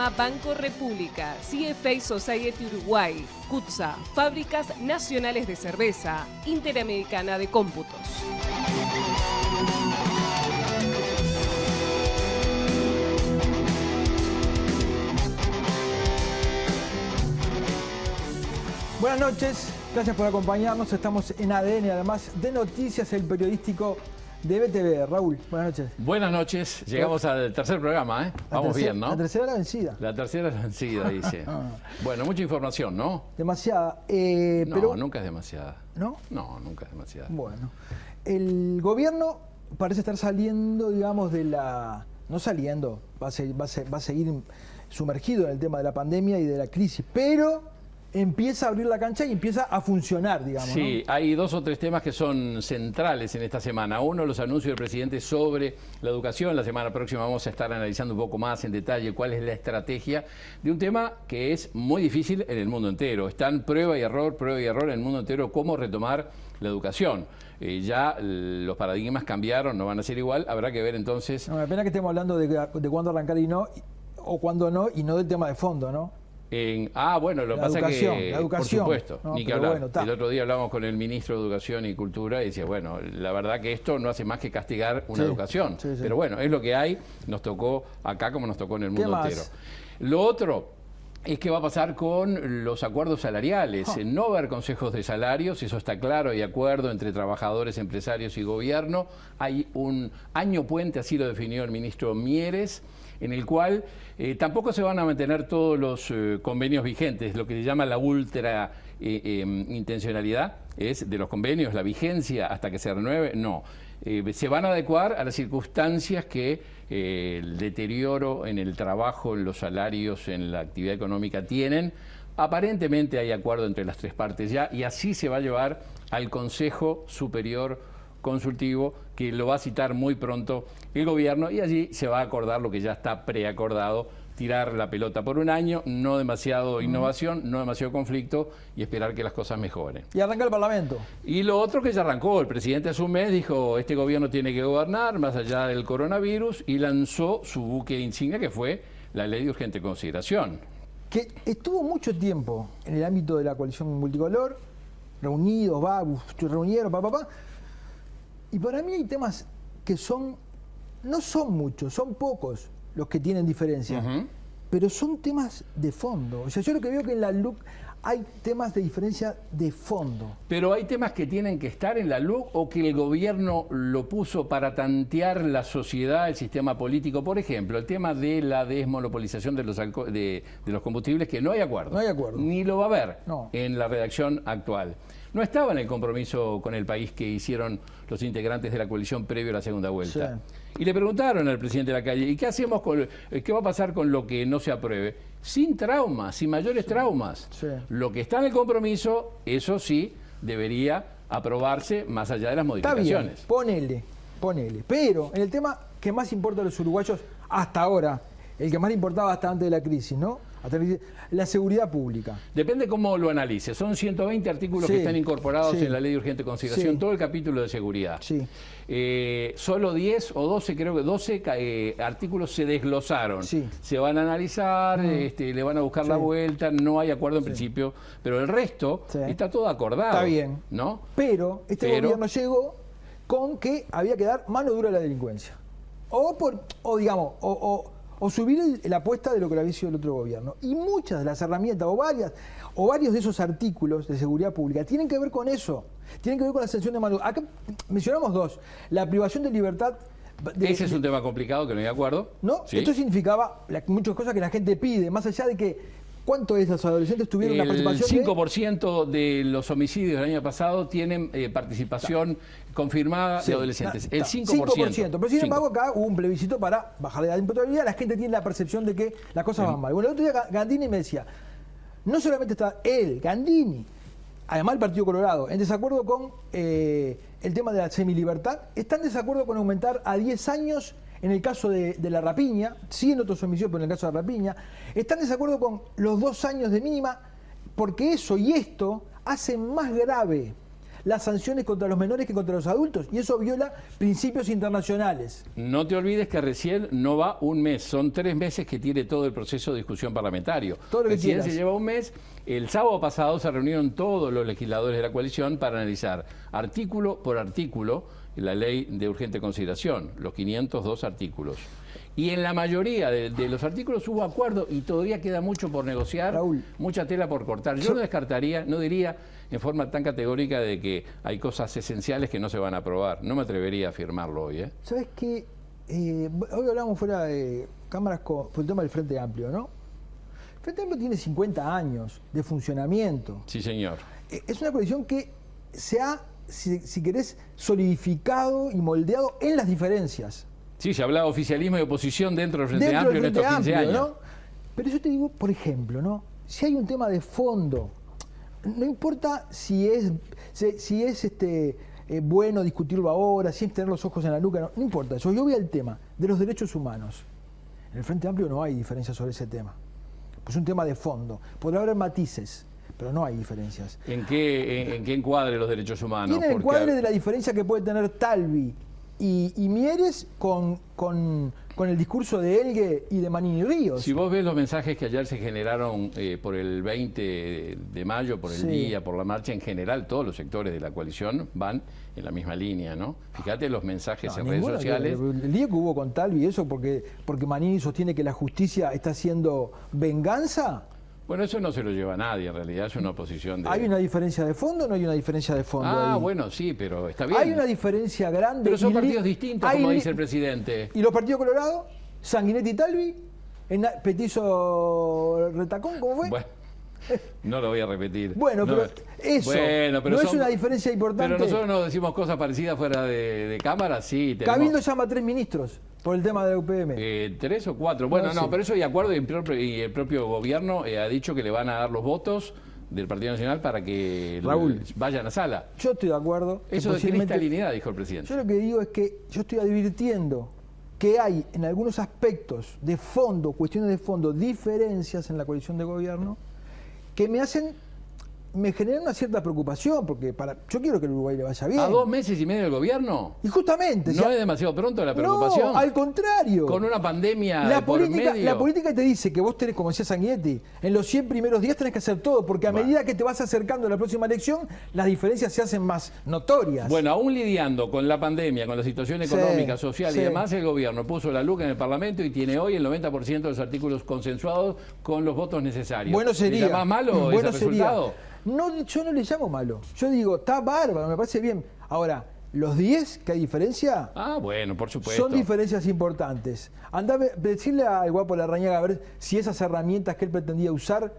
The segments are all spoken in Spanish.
Informa Banco República, CFA Society Uruguay, CUTSA, Fábricas Nacionales de Cerveza, Interamericana de Cómputos. Buenas noches, gracias por acompañarnos. Estamos en ADN, además de noticias, el periodístico de BTV. Raúl, buenas noches. Buenas noches, llegamos al tercer programa, ¿eh? Vamos bien, ¿no? La tercera es la vencida. La tercera es la vencida, dice. Bueno, mucha información, ¿no? Demasiada. No, pero... nunca es demasiada. ¿No? No, nunca es demasiada. Bueno, el gobierno parece estar saliendo, digamos, de la... No saliendo, va a seguir sumergido en el tema de la pandemia y de la crisis, pero empieza a abrir la cancha y empieza a funcionar, digamos. Sí, ¿no? Hay dos o tres temas que son centrales en esta semana. Uno, los anuncios del presidente sobre la educación. La semana próxima vamos a estar analizando un poco más en detalle cuál es la estrategia de un tema que es muy difícil en el mundo entero. Están prueba y error en el mundo entero cómo retomar la educación. Ya los paradigmas cambiaron, no van a ser igual. Habrá que ver entonces... No, me pena que estemos hablando de cuándo arrancar y no, o cuándo no, y no del tema de fondo, ¿no? Bueno, lo que pasa es que, la educación, por supuesto, no, ni que hablar. Bueno, el otro día hablamos con el ministro de Educación y Cultura y decía, bueno, la verdad que esto no hace más que castigar una educación. Sí. Pero bueno, es lo que hay, nos tocó acá como nos tocó en el mundo entero. Lo otro es qué va a pasar con los acuerdos salariales. No va a haber consejos de salarios, eso está claro, hay acuerdo entre trabajadores, empresarios y gobierno. Hay un año puente, así lo definió el ministro Mieres, en el cual tampoco se van a mantener todos los convenios vigentes, lo que se llama la ultra intencionalidad, es de los convenios, la vigencia hasta que se renueve, no. Se van a adecuar a las circunstancias que el deterioro en el trabajo, en los salarios, en la actividad económica tienen. Aparentemente hay acuerdo entre las tres partes ya y así se va a llevar al Consejo Superior Consultivo, que lo va a citar muy pronto el gobierno y allí se va a acordar lo que ya está preacordado, tirar la pelota por un año, no demasiado innovación, no demasiado conflicto y esperar que las cosas mejoren. Y arranca el Parlamento. Y lo otro que ya arrancó, el presidente hace un mes dijo, este gobierno tiene que gobernar más allá del coronavirus y lanzó su buque insignia que fue la Ley de Urgente Consideración. Que estuvo mucho tiempo en el ámbito de la coalición multicolor, reunidos, reunieron, y para mí hay temas que no son muchos, son pocos los que tienen diferencia, pero son temas de fondo. O sea, yo lo que veo que en la LUC hay temas de diferencia de fondo. Pero hay temas que tienen que estar en la LUC o que el gobierno lo puso para tantear la sociedad, el sistema político. Por ejemplo, el tema de la desmonopolización de los combustibles, que no hay acuerdo. No hay acuerdo. Ni lo va a haber en la redacción actual. No estaba en el compromiso con el país que hicieron los integrantes de la coalición previo a la segunda vuelta. Sí. Y le preguntaron al presidente de la calle, ¿y qué hacemos qué va a pasar con lo que no se apruebe? Sin traumas, sin mayores traumas. Sí. Lo que está en el compromiso, eso sí, debería aprobarse más allá de las modificaciones. Está bien, ponele. Pero en el tema que más importa a los uruguayos hasta ahora, el que más le importaba hasta antes de la crisis, ¿no? La seguridad pública. Depende cómo lo analices. Son 120 artículos que están incorporados en la Ley de Urgente Consideración, todo el capítulo de seguridad. Solo 10 o 12, creo que 12 artículos se desglosaron. Se van a analizar, le van a buscar la vuelta, no hay acuerdo en principio, pero el resto está todo acordado. Está bien, ¿no? Pero gobierno llegó con que había que dar mano dura a la delincuencia. O subir la apuesta de lo que había sido el otro gobierno. Y muchas de las herramientas, o varios de esos artículos de seguridad pública, tienen que ver con eso. Tienen que ver con la sanción de mano. Acá mencionamos dos. La privación de libertad. Ese es un tema complicado que no hay de acuerdo. ¿No? Sí. Esto significaba muchas cosas que la gente pide, más allá de que... ¿Cuánto es los adolescentes tuvieron una participación? El 5% de los homicidios del año pasado tienen participación confirmada de adolescentes. El 5%. Pero sin embargo acá hubo un plebiscito para bajar la edad de imputabilidad. La gente tiene la percepción de que las cosas van mal. Bueno, el otro día Gandini me decía, no solamente está él, Gandini, además el Partido Colorado, en desacuerdo con el tema de la semilibertad, está en desacuerdo con aumentar a 10 años en el caso de la rapiña, sí en otros homicidios, pero en el caso de la rapiña, están en desacuerdo con los 2 años de mínima, porque eso y esto hacen más grave las sanciones contra los menores que contra los adultos, y eso viola principios internacionales. No te olvides que recién no va un mes, son 3 meses que tiene todo el proceso de discusión parlamentario. Todo lo que recién quieras. se lleva un mes. El sábado pasado se reunieron todos los legisladores de la coalición para analizar artículo por artículo la ley de urgente consideración, los 502 artículos. Y en la mayoría de los artículos hubo acuerdo y todavía queda mucho por negociar, Raúl, mucha tela por cortar. Yo no descartaría, no diría en forma tan categórica de que hay cosas esenciales que no se van a aprobar. No me atrevería a afirmarlo hoy. ¿Sabes qué? Hoy hablamos fuera de cámaras por el tema del Frente Amplio, ¿no? El Frente Amplio tiene 50 años de funcionamiento. Sí, señor. Es una coalición que se ha, si querés, solidificado y moldeado en las diferencias. Sí, se hablaba de oficialismo y oposición dentro del Frente Amplio en estos 15 años. ¿No? Pero yo te digo, por ejemplo, ¿no? Si hay un tema de fondo, no importa si es bueno discutirlo ahora, si es tener los ojos en la nuca, no importa eso. Yo voy al tema de los derechos humanos. En el Frente Amplio no hay diferencia sobre ese tema. Pues es un tema de fondo. Podrá haber matices, pero no hay diferencias. ¿En qué encuadre los derechos humanos? Tiene el encuadre de la diferencia que puede tener Talvi y Mieres con el discurso de Elgue y de Manini Ríos. Si vos ves los mensajes que ayer se generaron por el 20 de mayo, por el día, por la marcha, en general todos los sectores de la coalición van en la misma línea, ¿no? Fíjate los mensajes en redes sociales. El día que hubo con Talvi, eso porque Manini sostiene que la justicia está haciendo venganza. Bueno, eso no se lo lleva a nadie, en realidad es una oposición de... ¿Hay una diferencia de fondo o no hay una diferencia de fondo? Ah, bueno, sí, pero está bien. Hay una diferencia grande. Pero son partidos distintos, como dice el presidente. ¿Y los partidos colorados? ¿Sanguinetti y Talvi? ¿Petizo Retacón? ¿Cómo fue? Bueno, no lo voy a repetir. Bueno, no, pero eso no es una diferencia importante. Pero nosotros nos decimos cosas parecidas fuera de cámara, sí. Tenemos... Cabildo llama a 3 ministros por el tema de la UPM. 3 o 4. Bueno, no, pero eso de acuerdo y el propio gobierno ha dicho que le van a dar los votos del Partido Nacional para que Raúl, vayan a sala. Yo estoy de acuerdo. Eso de cristalineidad, dijo el presidente. Yo lo que digo es que yo estoy advirtiendo que hay en algunos aspectos de fondo, cuestiones de fondo, diferencias en la coalición de gobierno que me generan una cierta preocupación, porque yo quiero que el Uruguay le vaya bien. ¿A 2 meses y medio del gobierno? Y justamente... ¿No es demasiado pronto la preocupación? No, al contrario. Con una pandemia por medio. La política te dice que vos tenés, como decía Sanguinetti, en los 100 primeros días tenés que hacer todo, porque a medida que te vas acercando a la próxima elección, las diferencias se hacen más notorias. Bueno, aún lidiando con la pandemia, con la situación económica, social y demás, el gobierno puso la luca en el Parlamento y tiene hoy el 90% de los artículos consensuados con los votos necesarios. Bueno sería. ¿Le llama malo ese resultado? No, yo no le llamo malo. Yo digo, está bárbaro, me parece bien. Ahora, los 10, que hay diferencia. Ah, bueno, por supuesto. Son diferencias importantes. Andame, decirle al guapo Larrañaga a ver si esas herramientas que él pretendía usar,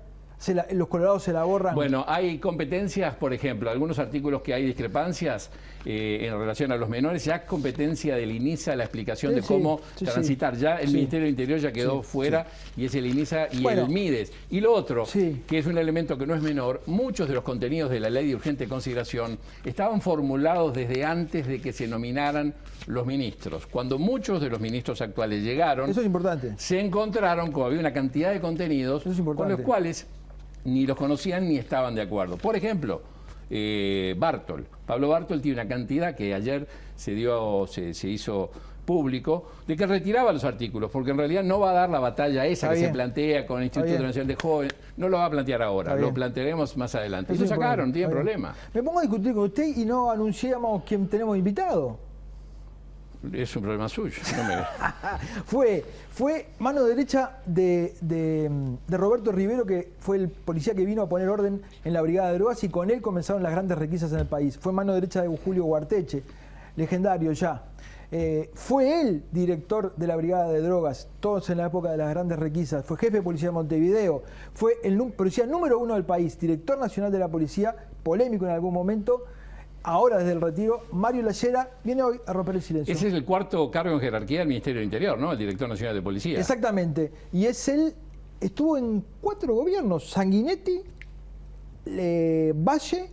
los colorados se la borran. Bueno, hay competencias, por ejemplo, algunos artículos que hay discrepancias en relación a los menores, ya es competencia del INISA la explicación de cómo transitar. Ya el Ministerio del Interior ya quedó fuera y es el INISA y el MIDES. Y lo otro, que es un elemento que no es menor, muchos de los contenidos de la ley de urgente consideración estaban formulados desde antes de que se nominaran los ministros. Cuando muchos de los ministros actuales llegaron, eso es importante, se encontraron con había una cantidad de contenidos con los cuales ni los conocían ni estaban de acuerdo. Por ejemplo, Pablo Bartol tiene una cantidad que ayer se hizo público de que retiraba los artículos, porque en realidad no va a dar la batalla esa que se plantea con el Instituto Nacional de Jóvenes, no lo va a plantear ahora, lo plantearemos más adelante. Y lo sacaron, no tiene problema. Me pongo a discutir con usted y no anunciamos quién tenemos invitado. Es un problema suyo. No me... fue mano derecha de Roberto Rivero, que fue el policía que vino a poner orden en la Brigada de Drogas, y con él comenzaron las grandes requisas en el país. Fue mano derecha de Julio Guarteche, legendario ya. Fue él director de la Brigada de Drogas, todos en la época de las grandes requisas. Fue jefe de policía de Montevideo. Fue el policía número 1 del país, director nacional de la policía, polémico en algún momento. Ahora, desde el retiro, Mario Lallera viene hoy a romper el silencio. Ese es el 4º cargo en jerarquía del Ministerio del Interior, ¿no? El director nacional de policía. Exactamente. Y estuvo en 4 gobiernos: Sanguinetti, Valle,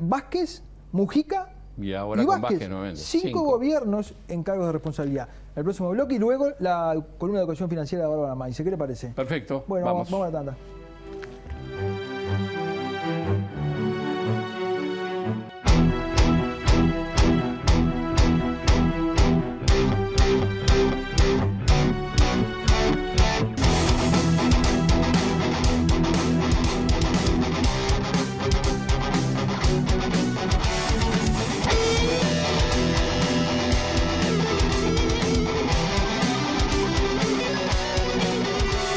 Vázquez, Mujica y ahora con Vázquez nuevamente. 5 gobiernos en cargos de responsabilidad. El próximo bloque y luego la columna de educación financiera de Bárbara Mainze. ¿Qué le parece? Perfecto. Bueno, vamos a la tanda.